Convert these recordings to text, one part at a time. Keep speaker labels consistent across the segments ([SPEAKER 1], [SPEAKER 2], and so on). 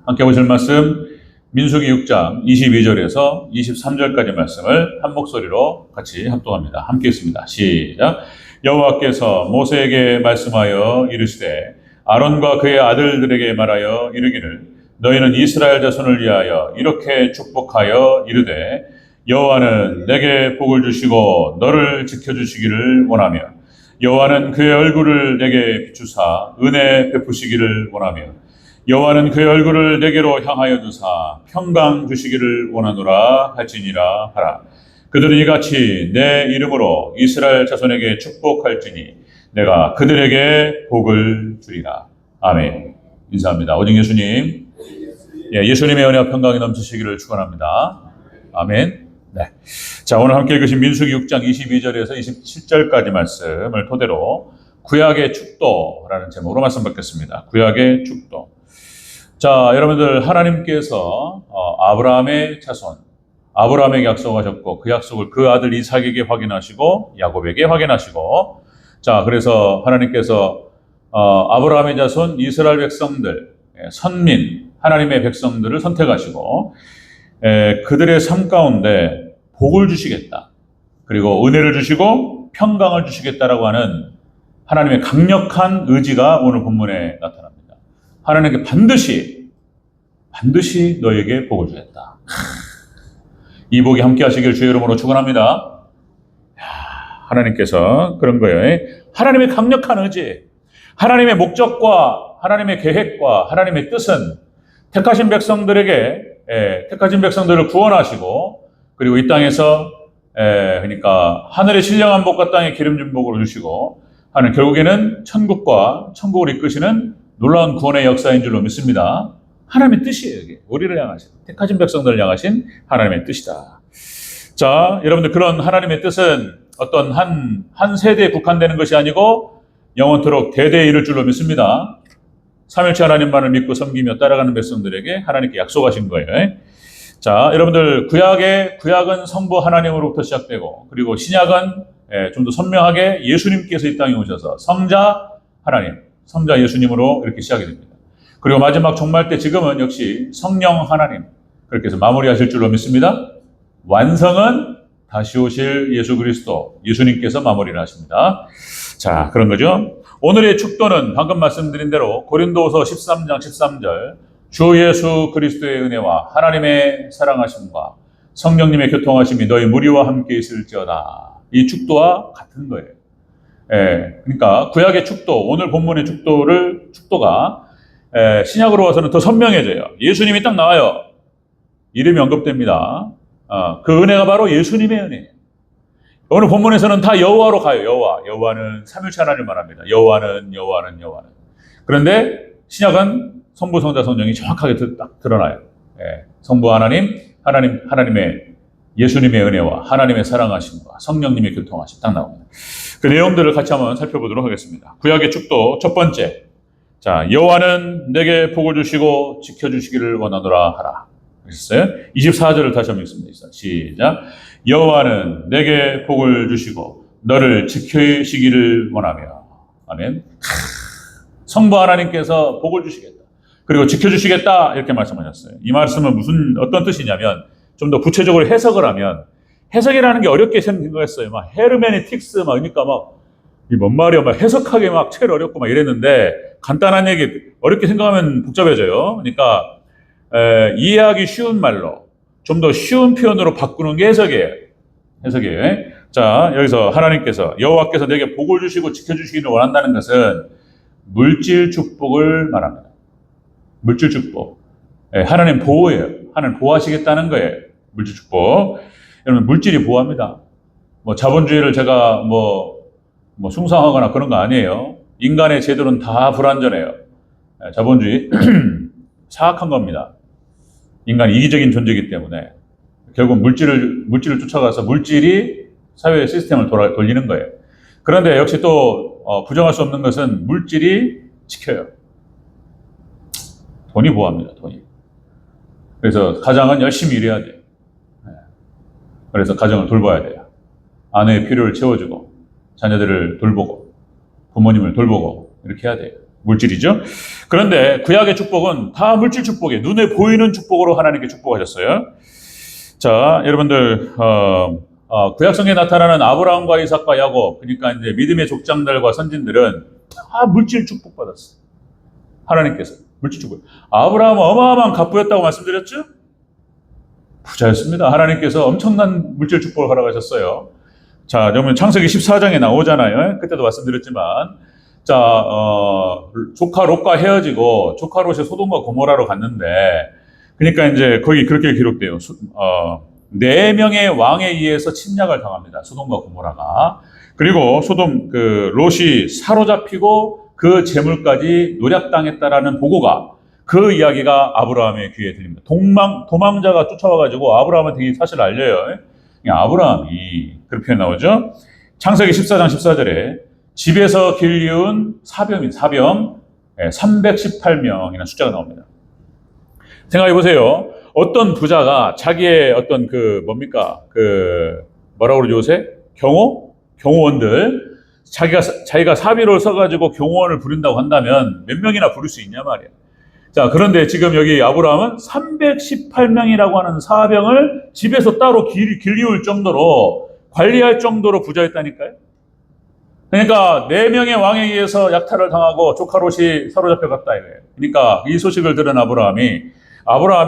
[SPEAKER 1] 함께 보실 말씀 민수기 6장 22절에서 23절까지 말씀을 한 목소리로 같이 합독합니다. 함께 읽습니다. 시작. 여호와께서 모세에게 말씀하여 이르시되 아론과 그의 아들들에게 말하여 이르기를 너희는 이스라엘 자손을 위하여 이렇게 축복하여 이르되 여호와는 내게 복을 주시고 너를 지켜주시기를 원하며 여호와는 그의 얼굴을 내게 비추사 은혜 베푸시기를 원하며 여호와는 그의 얼굴을 내게로 향하여 두사 평강 주시기를 원하노라 할지니라 하라. 그들은 이같이 내 이름으로 이스라엘 자손에게 축복할지니 내가 그들에게 복을 주리라. 아멘. 인사합니다. 오직 예수님, 예수님의 은혜와 평강이 넘치시기를 축원합니다. 아멘. 네. 자, 오늘 함께 읽으신 민수기 6장 22절에서 27절까지 말씀을 토대로 구약의 축도라는 제목으로 말씀 받겠습니다. 구약의 축도. 자, 여러분들 하나님께서 아브라함의 자손, 아브라함에게 약속하셨고 그 약속을 그 아들 이삭에게 확인하시고 야곱에게 확인하시고 자, 그래서 하나님께서 아브라함의 자손 이스라엘 백성들, 선민, 하나님의 백성들을 선택하시고 그들의 삶 가운데 복을 주시겠다. 그리고 은혜를 주시고 평강을 주시겠다라고 하는 하나님의 강력한 의지가 오늘 본문에 나타납니다. 하나님께 반드시 너에게 복을 주겠다. 이 복이 함께 하시길 주의 이름으로 축원합니다. 하나님께서 그런 거예요. 하나님의 강력한 의지, 하나님의 목적과 하나님의 계획과 하나님의 뜻은 택하신 백성들을 구원하시고 그리고 이 땅에서 그러니까 하늘의 신령한 복과 땅의 기름진 복을 주시고 하는 결국에는 천국을 이끄시는 놀라운 구원의 역사인 줄로 믿습니다. 하나님의 뜻이에요. 이게 우리를 향하신 택하신 백성들을 향하신 하나님의 뜻이다. 자, 여러분들 그런 하나님의 뜻은 어떤 한 세대에 국한되는 것이 아니고 영원토록 대대에 이를 줄로 믿습니다. 삼일체 하나님만을 믿고 섬기며 따라가는 백성들에게 하나님께 약속하신 거예요. 자, 여러분들 구약은 성부 하나님으로부터 시작되고 그리고 신약은 좀 더 선명하게 예수님께서 이 땅에 오셔서 성자 예수님으로 이렇게 시작이 됩니다. 그리고 마지막 종말 때 지금은 역시 성령 하나님 그렇게 해서 마무리하실 줄로 믿습니다. 완성은 다시 오실 예수 그리스도 예수님께서 마무리를 하십니다. 자, 그런 거죠. 오늘의 축도는 방금 말씀드린 대로 고린도후서 13장 13절 주 예수 그리스도의 은혜와 하나님의 사랑하심과 성령님의 교통하심이 너희 무리와 함께 있을지어다. 이 축도와 같은 거예요. 그러니까 구약의 축도, 오늘 본문의 축도가 신약으로 와서는 더 선명해져요. 예수님이 딱 나와요. 이름이 언급됩니다. 그 은혜가 바로 예수님의 은혜예요. 오늘 본문에서는 다 여호와로 가요. 여호와는 삼일체 하나님을 말합니다. 여호와는. 그런데 신약은 성부, 성자, 성령이 정확하게 딱 드러나요. 성부 하나님의 예수님의 은혜와 하나님의 사랑하심과 성령님의 교통하심 딱 나옵니다. 그 내용들을 같이 한번 살펴보도록 하겠습니다. 구약의 축도 첫 번째. 자, 여호와는 내게 복을 주시고 지켜주시기를 원하노라 하라. 그랬어요? 24절을 다시 한번 읽습니다. 시작. 여호와는 내게 복을 주시고 너를 지켜주시기를 원하며. 아멘. 성부 하나님께서 복을 주시겠다. 그리고 지켜주시겠다. 이렇게 말씀하셨어요. 이 말씀은 어떤 뜻이냐면 좀 더 구체적으로 해석을 하면 해석이라는 게 어렵게 생각했어요. 막 헤르메네틱스 그러니까 이 뭔 말이야 해석하기 제일 어렵고 이랬는데 간단한 얘기 어렵게 생각하면 복잡해져요. 그러니까 이해하기 쉬운 말로 좀 더 쉬운 표현으로 바꾸는 게 해석이에요. 자, 여기서 하나님께서 여호와께서 내게 복을 주시고 지켜주시기를 원한다는 것은 물질 축복을 말합니다. 물질 축복. 하나님 보호예요. 하나님 보호하시겠다는 거예요. 물질 축복. 여러분 물질이 보호합니다. 자본주의를 제가 숭상하거나 그런 거 아니에요. 인간의 제도는 다 불완전해요. 자본주의 사악한 겁니다. 인간이 이기적인 존재이기 때문에 결국 물질을 쫓아가서 물질이 사회의 시스템을 돌리는 거예요. 그런데 역시 또 부정할 수 없는 것은 물질이 지켜요. 돈이 보호합니다. 돈이. 그래서 가장은 열심히 일해야 돼요. 그래서 가정을 돌봐야 돼요. 아내의 필요를 채워주고 자녀들을 돌보고 부모님을 돌보고 이렇게 해야 돼요. 물질이죠. 그런데 구약의 축복은 다 물질 축복이에요. 눈에 보이는 축복으로 하나님께 축복하셨어요. 자, 여러분들 구약 성경에 나타나는 아브라함과 이삭과 야곱, 그러니까 이제 믿음의 족장들과 선진들은 다 물질 축복 받았어요. 하나님께서 물질 축복. 아브라함은 어마어마한 갑부였다고 말씀드렸죠? 부자였습니다. 하나님께서 엄청난 물질 축복을 허락하셨어요. 자, 여러분 창세기 14장에 나오잖아요. 그때도 말씀드렸지만, 자, 조카 롯과 헤어지고 조카 롯이 소돔과 고모라로 갔는데, 그러니까 이제 거기 그렇게 기록돼요. 4명의 왕에 의해서 침략을 당합니다. 소돔과 고모라가. 그리고 소돔 롯이 사로잡히고 그 재물까지 노략당했다라는 보고가, 그 이야기가 아브라함의 귀에 들립니다. 도망자가 쫓아와가지고 아브라함한테 이 사실을 알려요. 아브라함이, 그렇게 표현 나오죠. 창세기 14장 14절에 집에서 길리운 사병 318명이라는 숫자가 나옵니다. 생각해 보세요. 어떤 부자가 자기의 어떤 뭐라고 그러죠 요새? 경호원들, 자기가 사비를 써가지고 경호원을 부린다고 한다면 몇 명이나 부를 수 있냐 말이에요. 자, 그런데 지금 여기 아브라함은 318명이라고 하는 사병을 집에서 따로 길리울 정도로, 관리할 정도로 부자였다니까요. 그러니까 4명의 왕에 의해서 약탈을 당하고 조카 롯이 사로잡혀갔다 이거예요. 그러니까 이 소식을 들은 아브라함이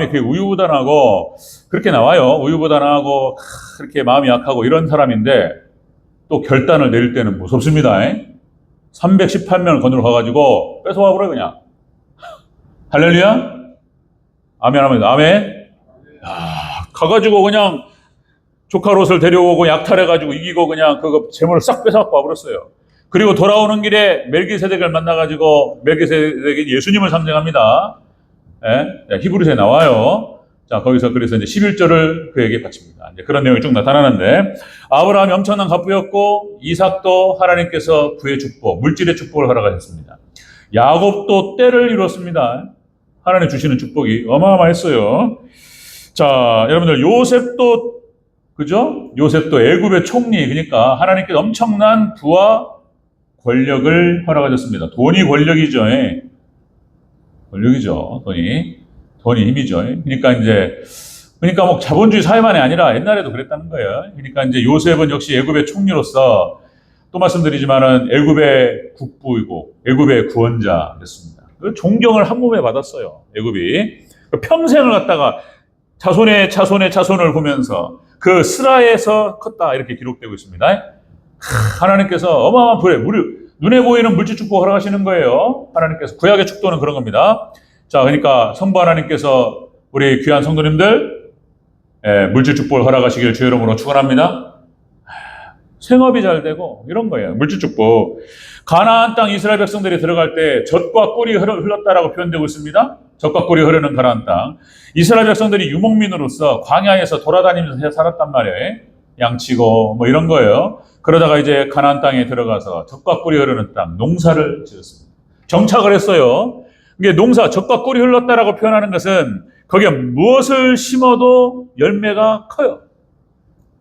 [SPEAKER 1] 그게 우유부단하고, 그렇게 나와요. 우유부단하고 그렇게 마음이 약하고 이런 사람인데 또 결단을 내릴 때는 무섭습니다. 318명을 거느려 가가지고 뺏어와 버려 그냥. 할렐루야? 아멘 하면 아멘. 가가지고 그냥 조카 롯을 데려오고 약탈해가지고 이기고 그냥 그거 재물을 싹 뺏어갖고 와버렸어요. 그리고 돌아오는 길에 멜기세덱을 만나가지고, 멜기세덱이 예수님을 상징합니다. 예? 히브리서에 나와요. 자, 거기서 그래서 이제 11조를 그에게 바칩니다. 이제 그런 내용이 쭉 나타나는데, 아브라함이 엄청난 갑부였고, 이삭도 하나님께서 그의 축복, 물질의 축복을 허락하셨습니다. 야곱도 때를 이뤘습니다. 하나님 주시는 축복이 어마어마했어요. 자, 여러분들 요셉도, 그죠? 요셉도 애굽의 총리, 그러니까 하나님께서 엄청난 부와 권력을 허락하셨습니다. 돈이 권력이죠. 권력이죠. 돈이 힘이죠. 그러니까 뭐 자본주의 사회만이 아니라 옛날에도 그랬다는 거예요. 그러니까 이제 요셉은 역시 애굽의 총리로서, 또 말씀드리지만은 애굽의 국부이고 애굽의 구원자 됐습니다. 그 존경을 한 몸에 받았어요. 애굽이 평생을 갖다가 자손을 보면서 그 스라에서 컸다 이렇게 기록되고 있습니다. 하나님께서 어마어마한 눈에 보이는 물질 축복 허락하시는 거예요. 하나님께서 구약의 축도는 그런 겁니다. 자, 그러니까 성부 하나님께서 우리 귀한 성도님들 물질 축복을 허락하시길 주의 이름으로 축원합니다. 생업이 잘 되고 이런 거예요. 물질 축복. 가나안 땅 이스라엘 백성들이 들어갈 때 젖과 꿀이 흘렀다라고 표현되고 있습니다. 젖과 꿀이 흐르는 가나안 땅. 이스라엘 백성들이 유목민으로서 광야에서 돌아다니면서 살았단 말이에요. 양치고 뭐 이런 거예요. 그러다가 이제 가나안 땅에 들어가서 젖과 꿀이 흐르는 땅, 농사를 지었습니다. 정착을 했어요. 이게 젖과 꿀이 흘렀다라고 표현하는 것은 거기에 무엇을 심어도 열매가 커요.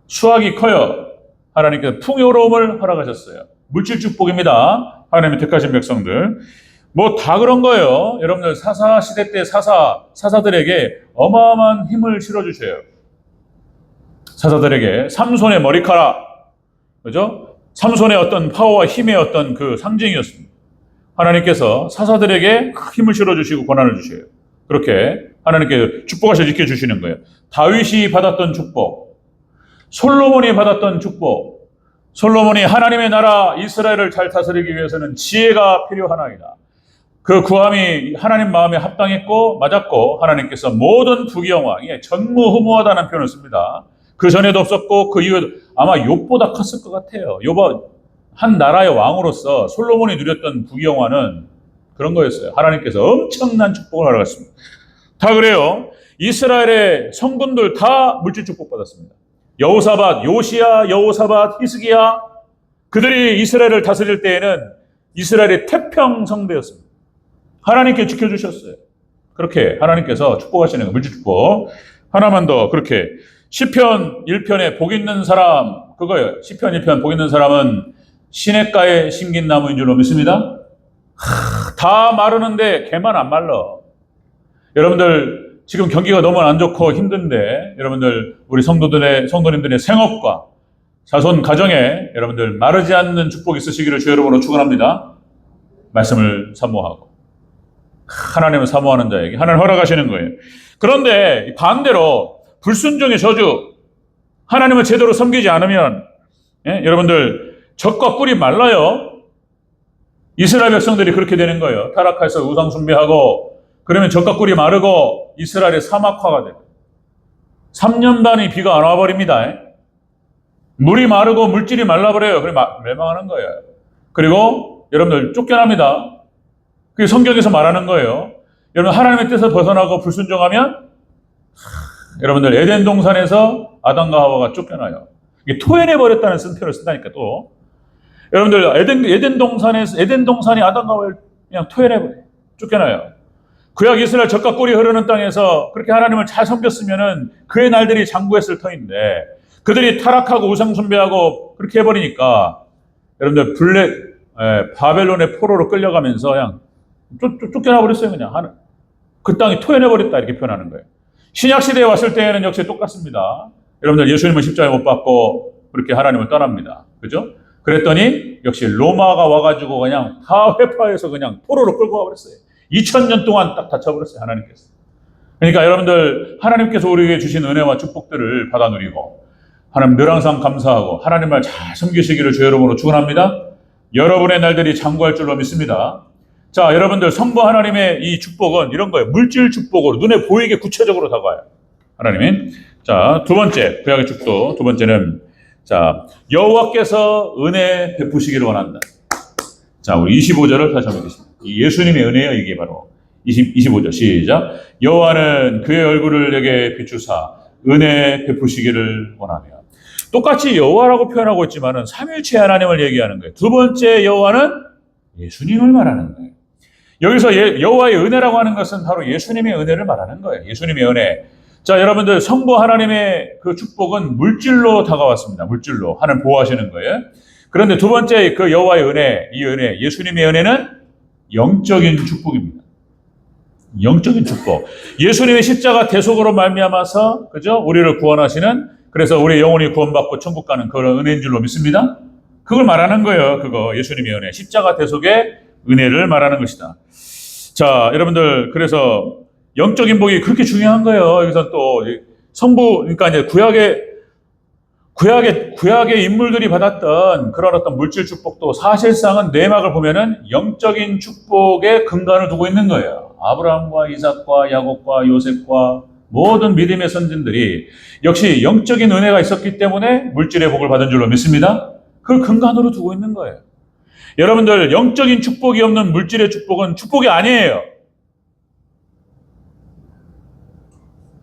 [SPEAKER 1] 수확이 커요. 하나님께서 풍요로움을 허락하셨어요. 물질 축복입니다. 하나님의 택하신 백성들. 뭐 다 그런 거예요. 여러분들 사사 시대 때 사사들에게 어마어마한 힘을 실어주셔요. 사사들에게 삼손의 머리카락, 그죠? 삼손의 어떤 파워와 힘의 어떤 그 상징이었습니다. 하나님께서 사사들에게 힘을 실어주시고 권한을 주셔요. 그렇게 하나님께 축복하셔 지켜주시는 거예요. 다윗이 받았던 축복, 솔로몬이 받았던 축복. 솔로몬이 하나님의 나라 이스라엘을 잘 다스리기 위해서는 지혜가 필요하나이다. 그 구함이 하나님 마음에 합당했고 맞았고, 하나님께서 모든 부귀영화, 전무후무하다는 표현을 씁니다. 그 전에도 없었고 그 이후에도 아마 욥보다 컸을 것 같아요. 욥은 한 나라의 왕으로서 솔로몬이 누렸던 부귀영화는 그런 거였어요. 하나님께서 엄청난 축복을 허락했습니다. 다 그래요. 이스라엘의 성군들 다 물질 축복 받았습니다. 여호사밧, 요시야, 여호사밧, 히스기야, 그들이 이스라엘을 다스릴 때에는 이스라엘의 태평성대였습니다. 하나님께 지켜주셨어요. 그렇게 하나님께서 축복하시는 거, 물질 축복. 하나만 더 그렇게. 시편 1편에 복 있는 사람, 그거예요. 시편 1편 복 있는 사람은 시냇가에 심긴 나무인 줄로 믿습니다. 다 마르는데 개만 안 말라. 여러분들 지금 경기가 너무 안 좋고 힘든데 여러분들 우리 성도님들의 생업과 자손 가정에 여러분들 마르지 않는 축복이 있으시기를 주 여러분으로 축원합니다. 말씀을 사모하고 하나님을 사모하는 자에게 하나님 허락하시는 거예요. 그런데 반대로 불순종의 저주, 하나님을 제대로 섬기지 않으면 여러분들 젖과 꿀이 말라요. 이스라엘 백성들이 그렇게 되는 거예요. 타락해서 우상 숭배하고 그러면 젖과 꿀이 마르고 이스라엘의 사막화가 돼요. 3년 반이 비가 안 와버립니다. 물이 마르고 물질이 말라버려요. 그래 멸망하는 거예요. 그리고 여러분들 쫓겨납니다. 그게 성경에서 말하는 거예요. 여러분 하나님의 뜻을 벗어나고 불순종하면 여러분들 에덴 동산에서 아담과 하와가 쫓겨나요. 이게 토해내버렸다는 표현을 쓴다니까 또. 여러분들 에덴 동산이 아담과 하와를 그냥 토해내버려요. 쫓겨나요. 구약 이스라엘 젖과 꿀이 흐르는 땅에서 그렇게 하나님을 잘 섬겼으면은 그의 날들이 장구했을 터인데 그들이 타락하고 우상 숭배하고 그렇게 해버리니까 여러분들 바벨론의 포로로 끌려가면서 그냥 쫓겨나 버렸어요. 그냥 그 땅이 토해내버렸다 이렇게 표현하는 거예요. 신약 시대에 왔을 때에는 역시 똑같습니다. 여러분들 예수님은 십자가에 못 박고 그렇게 하나님을 떠납니다. 그죠? 그랬더니 역시 로마가 와가지고 그냥 다 회파해서 그냥 포로로 끌고 와버렸어요. 2000년 동안 딱 닫혀버렸어요. 하나님께서. 그러니까 여러분들 하나님께서 우리에게 주신 은혜와 축복들을 받아 누리고 하나님 늘 항상 감사하고 하나님을 잘 섬기시기를 주 여러분으로 축원합니다. 여러분의 날들이 장구할 줄로 믿습니다. 자, 여러분들 성부 하나님의 이 축복은 이런 거예요. 물질 축복으로 눈에 보이게 구체적으로 다가와요. 하나님이. 자, 두 번째 구약의 축복. 두 번째는 자, 여호와께서 은혜 베푸시기를 원한다. 자, 우리 25절을 다시 한번 보겠습니다. 예수님의 은혜예요. 이게 바로 25절 시작. 여호와는 그의 얼굴을 내게 비추사 은혜 베푸시기를 원하며. 똑같이 여호와라고 표현하고 있지만은 삼위일체 하나님을 얘기하는 거예요. 두 번째 여호와는 예수님을 말하는 거예요. 여기서 여호와의 은혜라고 하는 것은 바로 예수님의 은혜를 말하는 거예요. 예수님의 은혜. 자, 여러분들 성부 하나님의 그 축복은 물질로 다가왔습니다. 물질로 하나님 보호하시는 거예요. 그런데 두 번째 그 여호와의 은혜, 이 은혜, 예수님의 은혜는 영적인 축복입니다. 영적인 축복. 예수님의 십자가 대속으로 말미암아서 그죠? 우리를 구원하시는, 그래서 우리 영혼이 구원받고 천국 가는 그런 은혜인 줄로 믿습니다. 그걸 말하는 거예요. 그거 예수님의 은혜, 십자가 대속의 은혜를 말하는 것이다. 자, 여러분들 그래서 영적인 복이 그렇게 중요한 거예요. 여기서 또 성부, 그러니까 이제 구약의 인물들이 받았던 그런 어떤 물질 축복도 사실상은 내막을 보면은 영적인 축복에 근간을 두고 있는 거예요. 아브라함과 이삭과 야곱과 요셉과 모든 믿음의 선진들이 역시 영적인 은혜가 있었기 때문에 물질의 복을 받은 줄로 믿습니다. 그걸 근간으로 두고 있는 거예요. 여러분들 영적인 축복이 없는 물질의 축복은 축복이 아니에요.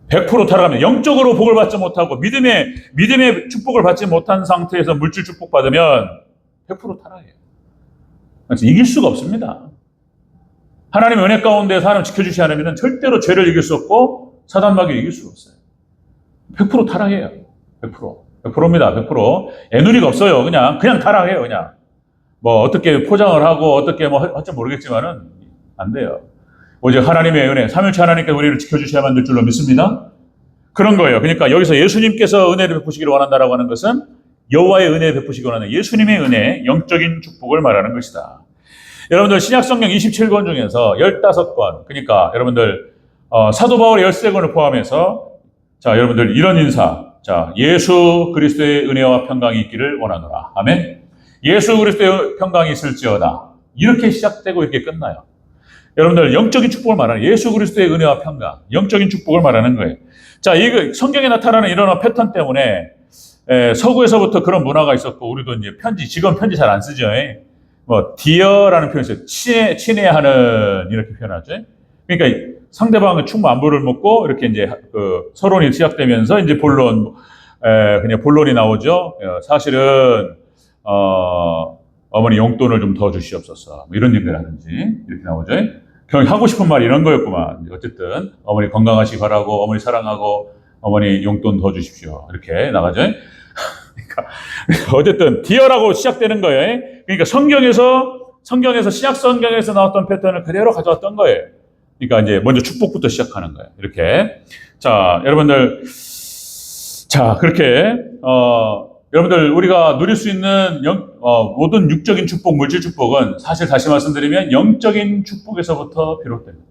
[SPEAKER 1] 100% 타락합니다. 영적으로 복을 받지 못하고 믿음의 축복을 받지 못한 상태에서 물질 축복 받으면 100% 타락해요. 그래서 이길 수가 없습니다. 하나님의 은혜 가운데서 하나님 지켜주시 않으면 절대로 죄를 이길 수 없고 사단마귀를 이길 수가 없어요. 100% 타락해요. 100%입니다. 100%. 애누리가 없어요. 그냥 타락해요. 그냥 뭐 어떻게 포장을 하고 어떻게 뭐 할지 모르겠지만은 안 돼요. 오직 하나님의 은혜, 삼위일체 하나님께서 우리를 지켜주셔야만 될 줄로 믿습니다. 그런 거예요. 그러니까 여기서 예수님께서 은혜를 베푸시기를 원한다라고 하는 것은 여호와의 은혜를 베푸시기를 원하는 예수님의 은혜, 영적인 축복을 말하는 것이다. 여러분들 신약성경 27권 중에서 15권, 그러니까 여러분들 사도 바울의 13권을 포함해서 자, 여러분들 이런 인사, 자, 예수 그리스도의 은혜와 평강이 있기를 원하노라. 아멘. 예수 그리스도의 평강이 있을지어다. 이렇게 시작되고 이렇게 끝나요. 여러분들 영적인 축복을 말하는 예수 그리스도의 은혜와 평강, 영적인 축복을 말하는 거예요. 자, 이거 성경에 나타나는 이런 패턴 때문에 서구에서부터 그런 문화가 있었고 우리도 이제 지금 편지 잘 안 쓰죠. 뭐 디어라는 표현이 있어요. 친애하는 이렇게 표현하죠. 그러니까 상대방의 충무 안부를 묻고 이렇게 이제 그 서론이 시작되면서 이제 그냥 본론이 나오죠. 사실은 어머니 용돈을 좀 더 주시옵소서. 뭐 이런 얘기를 하든지 이렇게 나오죠. 그냥 하고 싶은 말이 이런 거였구만. 어쨌든 어머니 건강하시기 바라고, 어머니 사랑하고, 어머니 용돈 더 주십시오. 이렇게 나가죠. 그러니까 어쨌든 디어라고 시작되는 거예요. 그러니까 성경에서 성경에서 신약 성경에서 나왔던 패턴을 그대로 가져왔던 거예요. 그러니까 이제 먼저 축복부터 시작하는 거예요. 이렇게. 자, 여러분들, 자, 그렇게 여러분들 우리가 누릴 수 있는 모든 육적인 축복, 물질 축복은 사실 다시 말씀드리면 영적인 축복에서부터 비롯됩니다.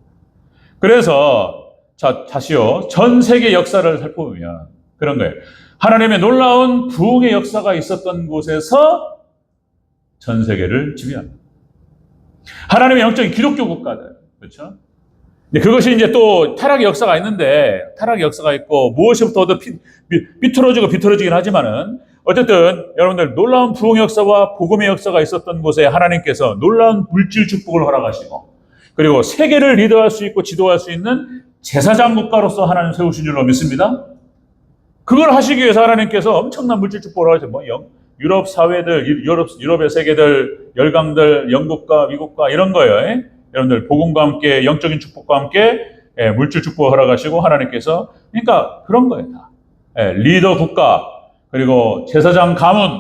[SPEAKER 1] 그래서 자, 다시요. 전 세계 역사를 살펴보면 그런 거예요. 하나님의 놀라운 부흥의 역사가 있었던 곳에서 전 세계를 지배합니다. 하나님의 영적인 기독교 국가들. 그렇죠? 그것이 이제 또 타락의 역사가 있는데, 타락의 역사가 있고, 무엇이부터도 비틀어지긴 하지만은, 어쨌든, 여러분들, 놀라운 부흥의 역사와 복음의 역사가 있었던 곳에 하나님께서 놀라운 물질 축복을 허락하시고, 그리고 세계를 리더할 수 있고 지도할 수 있는 제사장 국가로서 하나님 세우신 줄로 믿습니다. 그걸 하시기 위해서 하나님께서 엄청난 물질 축복을 하죠. 유럽 사회들, 유럽의 세계들, 열강들, 영국과 미국과 이런 거예요. 여러분들 복음과 함께 영적인 축복과 함께 물질 축복을 허락하시고 하나님께서 그러니까 그런 거예요. 다. 리더 국가 그리고 제사장 가문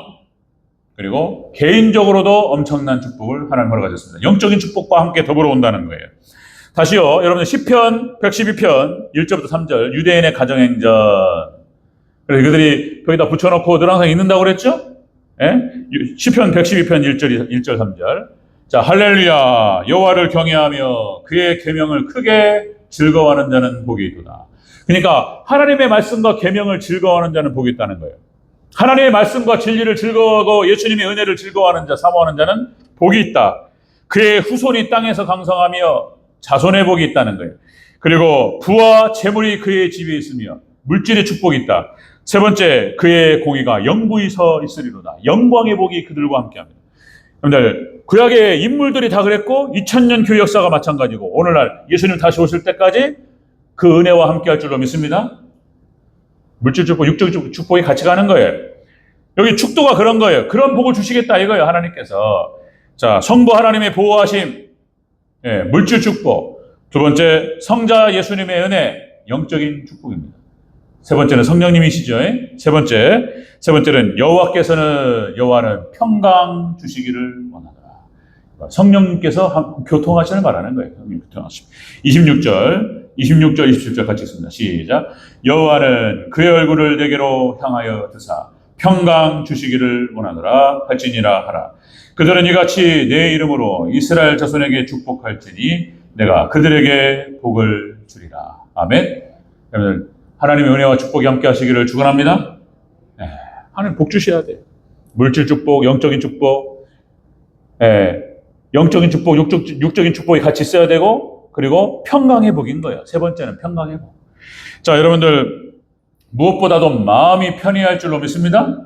[SPEAKER 1] 그리고 개인적으로도 엄청난 축복을 하나님 허락하셨습니다. 영적인 축복과 함께 더불어 온다는 거예요. 다시요. 여러분들 시편 112편 1절부터 3절 유대인의 가정행전 그래서 그들이 거기다 붙여놓고 늘 항상 읽는다고 그랬죠? 시편 112편 1절 3절 자, 할렐루야, 여호와를 경외하며 그의 계명을 크게 즐거워하는 자는 복이 있도다. 그러니까 하나님의 말씀과 계명을 즐거워하는 자는 복이 있다는 거예요. 하나님의 말씀과 진리를 즐거워하고 예수님의 은혜를 즐거워하는 자, 사모하는 자는 복이 있다. 그의 후손이 땅에서 강성하며 자손의 복이 있다는 거예요. 그리고 부와 재물이 그의 집에 있으며 물질의 축복이 있다. 세 번째, 그의 공의가 영구히 서 있으리로다. 영광의 복이 그들과 함께합니다. 여러분들, 구약의 인물들이 다 그랬고 2000년 교회 역사가 마찬가지고 오늘날 예수님 다시 오실 때까지 그 은혜와 함께 할 줄로 믿습니다. 물질 축복, 육적 축복이 같이 가는 거예요. 여기 축도가 그런 거예요. 그런 복을 주시겠다 이거예요. 하나님께서. 자, 성부 하나님의 보호하심, 물질 축복. 두 번째, 성자 예수님의 은혜, 영적인 축복입니다. 세 번째는 성령님이시죠. 세 번째는 여호와는 평강 주시기를 원하더라. 성령님께서 교통하시는 말하는 거예요. 26절, 27절 같이 읽습니다. 시작. 여호와는 그의 얼굴을 내게로 향하여 드사 평강 주시기를 원하더라 할지니라 하라. 그들은 이같이 내 이름으로 이스라엘 자손에게 축복할지니 내가 그들에게 복을 주리라. 아멘. 여러분, 하나님의 은혜와 축복이 함께 하시기를 축원합니다. 하나님 복 주셔야 돼요. 물질 축복, 영적인 축복, 영적인 축복, 육적인 축복이 같이 있어야 되고, 그리고 평강의 복인 거예요. 세 번째는 평강의 복. 자, 여러분들, 무엇보다도 마음이 편해할 줄로 믿습니다.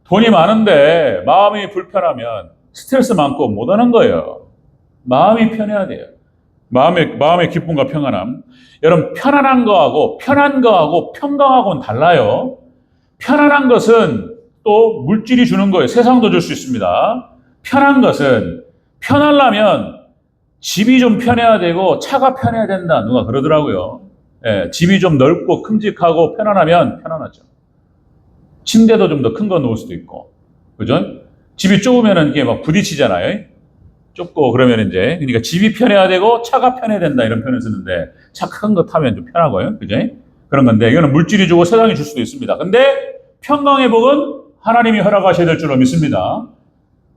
[SPEAKER 1] 돈이 많은데 마음이 불편하면 스트레스 많고 못하는 거예요. 마음이 편해야 돼요. 마음의 기쁨과 평안함. 여러분, 편안한 거하고 평강하고는 달라요. 편안한 것은 또 물질이 주는 거예요. 세상도 줄 수 있습니다. 편한 것은 편하려면 집이 좀 편해야 되고 차가 편해야 된다. 누가 그러더라고요. 집이 좀 넓고 큼직하고 편안하면 편안하죠. 침대도 좀 더 큰 거 놓을 수도 있고. 그죠? 집이 좁으면 이게 막 부딪히잖아요. 좁고 그러면 이제 그러니까 집이 편해야 되고 차가 편해야 된다 이런 표현을 쓰는데 차 큰 거 타면 좀 편하고요. 그죠? 그런 건데 이거는 물질이 주고 세상이 줄 수도 있습니다. 근데 평강의 복은 하나님이 허락하셔야 될 줄로 믿습니다.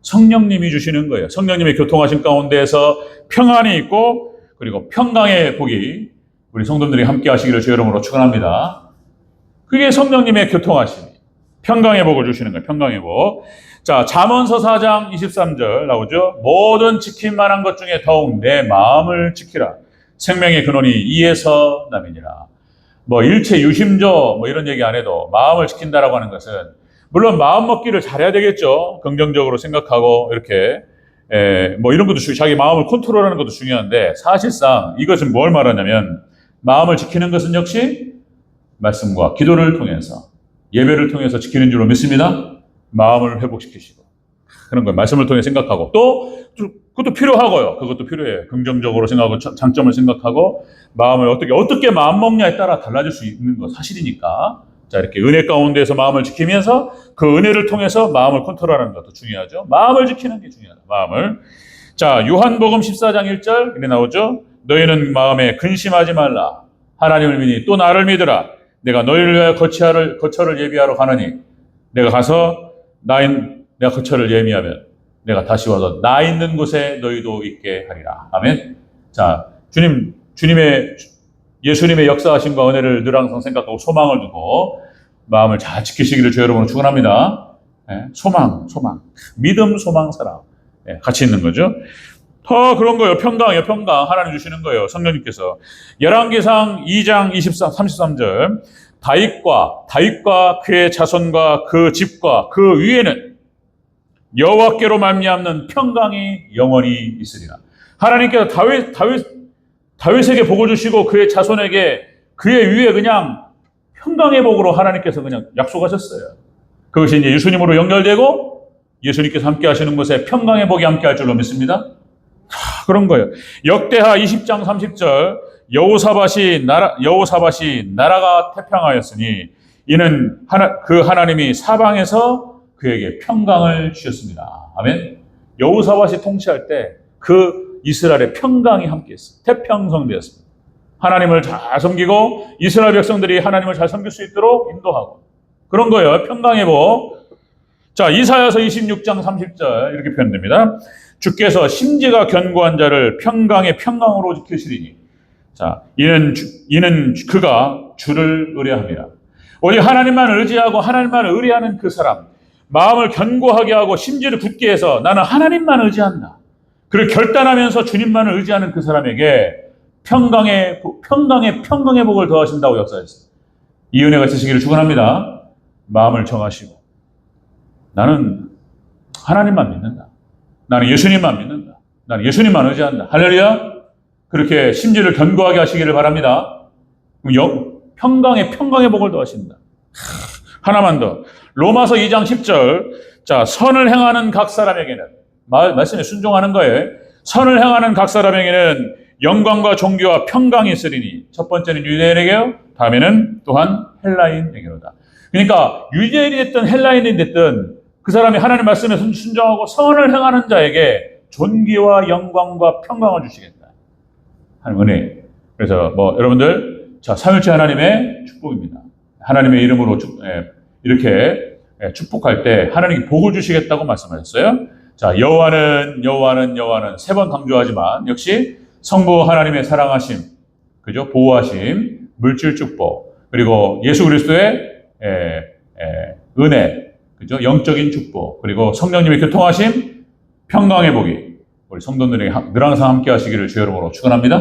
[SPEAKER 1] 성령님이 주시는 거예요. 성령님의 교통하신 가운데에서 평안이 있고 그리고 평강의 복이 우리 성도들이 함께 하시기를 주의 이름으로 축원합니다. 그게 성령님의 교통하심, 평강의 복을 주시는 거예요. 평강의 복. 자, 잠언서 4장 23절 나오죠. 모든 지킬 만한 것 중에 더욱 내 마음을 지키라. 생명의 근원이 이에서 남이니라. 일체 유심조 이런 얘기 안 해도 마음을 지킨다라고 하는 것은 물론 마음 먹기를 잘해야 되겠죠. 긍정적으로 생각하고 이렇게 이런 것도 자기 마음을 컨트롤하는 것도 중요한데 사실상 이것은 뭘 말하냐면 마음을 지키는 것은 역시 말씀과 기도를 통해서 예배를 통해서 지키는 줄로 믿습니다. 마음을 회복시키시고 그런 거 말씀을 통해 생각하고 또 그것도 필요하고요. 그것도 필요해요. 긍정적으로 생각하고 장점을 생각하고 마음을 어떻게 마음 먹냐에 따라 달라질 수 있는 거 사실이니까 자 이렇게 은혜 가운데에서 마음을 지키면서 그 은혜를 통해서 마음을 컨트롤하는 것도 중요하죠. 마음을 지키는 게 중요하다. 마음을 자, 요한복음 14장 1절 이렇게 나오죠. 너희는 마음에 근심하지 말라. 하나님을 믿니 또 나를 믿으라. 내가 너희를 위하여 거처를 예비하러 가느니 내가 가서 내가 거처를 예비하면 내가 다시 와서 나 있는 곳에 너희도 있게 하리라. 아멘. 자, 예수님의 역사하심과 은혜를 늘 항상 생각하고 소망을 두고 마음을 잘 지키시기를 주 여러분을 축원합니다. 소망, 믿음, 소망, 사랑 같이 있는 거죠. 더 그런 거예요. 평강 하나님 주시는 거예요. 성령님께서 열왕기상 2장 33절 다윗과 그의 자손과 그 집과 그 위에는 여호와께로 말미암는 평강이 영원히 있으리라. 하나님께서 다윗에게 복을 주시고 그의 자손에게 그의 위에 그냥 평강의 복으로 하나님께서 그냥 약속하셨어요. 그것이 이제 예수님으로 연결되고 예수님께서 함께 하시는 곳에 평강의 복이 함께 할 줄로 믿습니다. 그런 거예요. 역대하 20장 30절 여호사밧이 나라가 태평하였으니 이는 그 하나님이 사방에서 그에게 평강을 주셨습니다. 아멘. 여호사밧이 통치할 때 그 이스라엘의 평강이 함께했어요. 태평성되었습니다. 하나님을 잘 섬기고 이스라엘 백성들이 하나님을 잘 섬길 수 있도록 인도하고 그런 거예요. 평강의 복. 자, 이사야서 26장 30절 이렇게 표현됩니다. 주께서 심지가 견고한 자를 평강의 평강으로 지키시리니 자, 이는 그가 주를 의뢰합니다. 오직 하나님만 의지하고 하나님만 의뢰하는 그 사람, 마음을 견고하게 하고 심지를 굳게 해서 나는 하나님만 의지한다. 그리고 결단하면서 주님만을 의지하는 그 사람에게 평강의 복을 더하신다고 역사했어요. 이 은혜가 있으시기를 축원합니다. 마음을 정하시고 나는 하나님만 믿는다. 나는 예수님만 믿는다. 나는 예수님만 의지한다. 할렐루야. 그렇게 심지를 견고하게 하시기를 바랍니다. 평강의 복을 더하신다. 하나만 더. 로마서 2장 10절. 자, 선을 행하는 각 사람에게는 말씀에 순종하는 거예요. 선을 행하는 각 사람에게는 영광과 존귀와 평강이 있으리니 첫 번째는 유대인에게요. 다음에는 또한 헬라인에게로다. 그러니까 유대인이 됐든 헬라인이 됐든 그 사람이 하나님 말씀에 순종하고 선을 행하는 자에게 존귀와 영광과 평강을 주시겠다. 하는 은혜. 그래서 여러분들 자, 삼위일체 하나님의 축복입니다. 하나님의 이름으로 이렇게 축복할 때 하나님이 복을 주시겠다고 말씀하셨어요. 자, 여호와는 세 번 강조하지만 역시 성부 하나님의 사랑하심, 그죠? 보호하심, 물질 축복, 그리고 예수 그리스도의 은혜, 그죠? 영적인 축복, 그리고 성령님의 교통하심, 평강의 복이 우리 성도들에게 늘 항상 함께 하시기를 주 여러분으로 축원합니다.